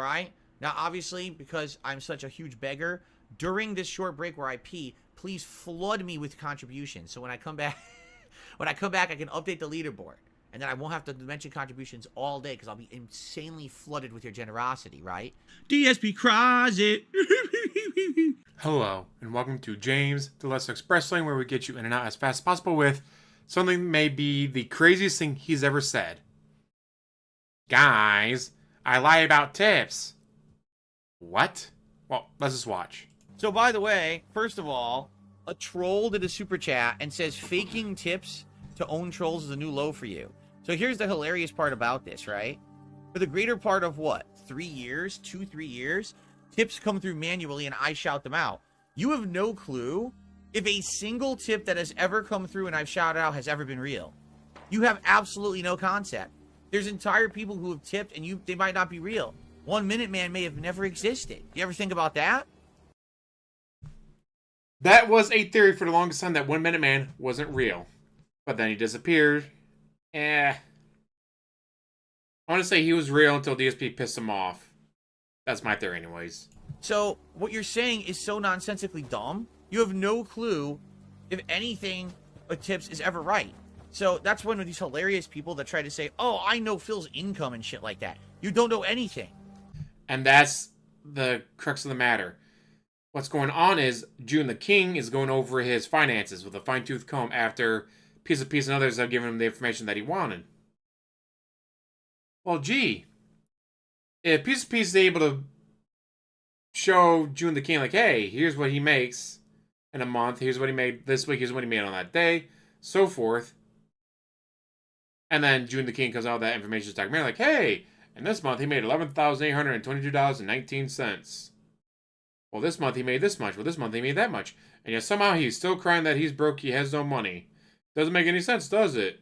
right? Now, obviously, because I'm such a huge beggar, during this short break where I pee, please flood me with contributions. So when I come back, I can update the leaderboard. And then I won't have to mention contributions all day because I'll be insanely flooded with your generosity, right? DSP Cries it. Hello, and welcome to James, the Let's Express Lane, where we get you in and out as fast as possible with something that may be the craziest thing he's ever said. Guys, I lie about tips. What? Well, let's just watch. So, by the way, first of all, a troll did a super chat and says faking tips to own trolls is a new low for you. So here's the hilarious part about this, right? For the greater part of what? 3 years? 3 years? Tips come through manually and I shout them out. You have no clue if a single tip that has ever come through and I've shouted out has ever been real. You have absolutely no concept. There's entire people who have tipped and they might not be real. 1 Minute Man may have never existed. You ever think about that? That was a theory for the longest time that 1 Minute Man wasn't real. But then he disappeared. I want to say he was real until DSP pissed him off. That's my theory anyways. So, what you're saying is so nonsensically dumb. You have no clue if anything a tips is ever right. So, that's one of these hilarious people that try to say, oh, I know Phil's income and shit like that. You don't know anything. And that's the crux of the matter. What's going on is June the King is going over his finances with a fine-tooth comb after Piece of Peace and others have given him the information that he wanted. Well, gee, if Piece of Peace is able to show June the King, like, hey, here's what he makes in a month, here's what he made this week, here's what he made on that day, so forth. And then June the King comes out with that information document, like, hey, and this month he made $11,822.19. Well, this month he made this much. Well, this month he made that much. And yet somehow he's still crying that he's broke, he has no money. Doesn't make any sense, does it?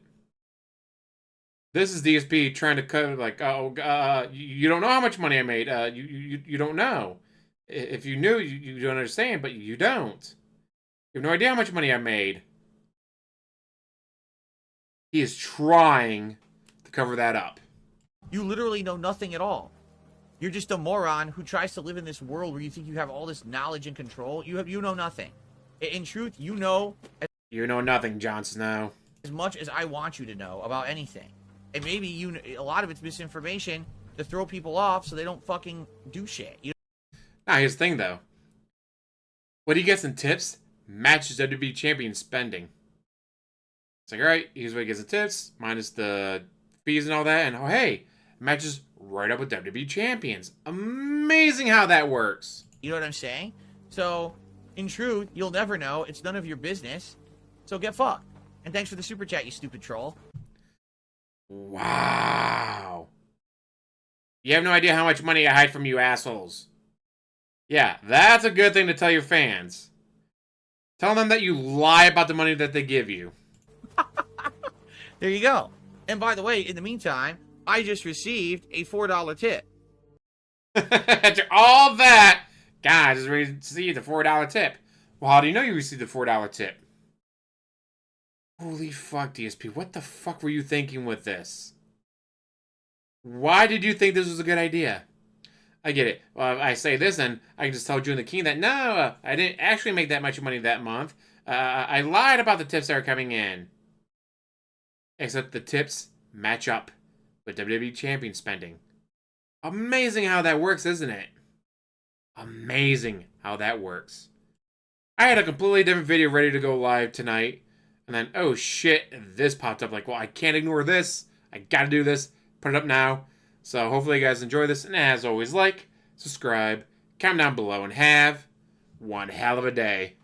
This is DSP trying to cut, like, you don't know how much money I made. You don't know. If you knew, you don't understand, but you don't. You have no idea how much money I made. He is trying to cover that up. You literally know nothing at all. You're just a moron who tries to live in this world where you think you have all this knowledge and control. You know nothing. In truth, you know nothing, Jon Snow. as much as I want you to know about anything. And maybe a lot of it's misinformation to throw people off so they don't fucking do shit. Now, here's the thing, though. What he gets in tips matches WWE Champion spending. It's like, alright, here's what he gets in tips, minus the fees and all that, and oh, hey, it matches right up with WWE Champions. Amazing how that works. You know what I'm saying? So, in truth, you'll never know. It's none of your business. So get fucked. And thanks for the super chat, you stupid troll. Wow. You have no idea how much money I hide from you assholes. Yeah, that's a good thing to tell your fans. Tell them that you lie about the money that they give you. There you go. And by the way, in the meantime, I just received a $4 tip. After all that, guys, just received a $4 tip. Well, how do you know you received a $4 tip? Holy fuck, DSP. What the fuck were you thinking with this? Why did you think this was a good idea? I get it. Well, I say this, and I can just tell June the King that, no, I didn't actually make that much money that month. I lied about the tips that are coming in. Except the tips match up with WWE Champion spending. Amazing how that works, isn't it? Amazing how that works. I had a completely different video ready to go live tonight. And then, oh shit, this popped up. Like, well, I can't ignore this. I gotta do this. Put it up now. So hopefully you guys enjoy this. And as always, like, subscribe, comment down below, and have one hell of a day.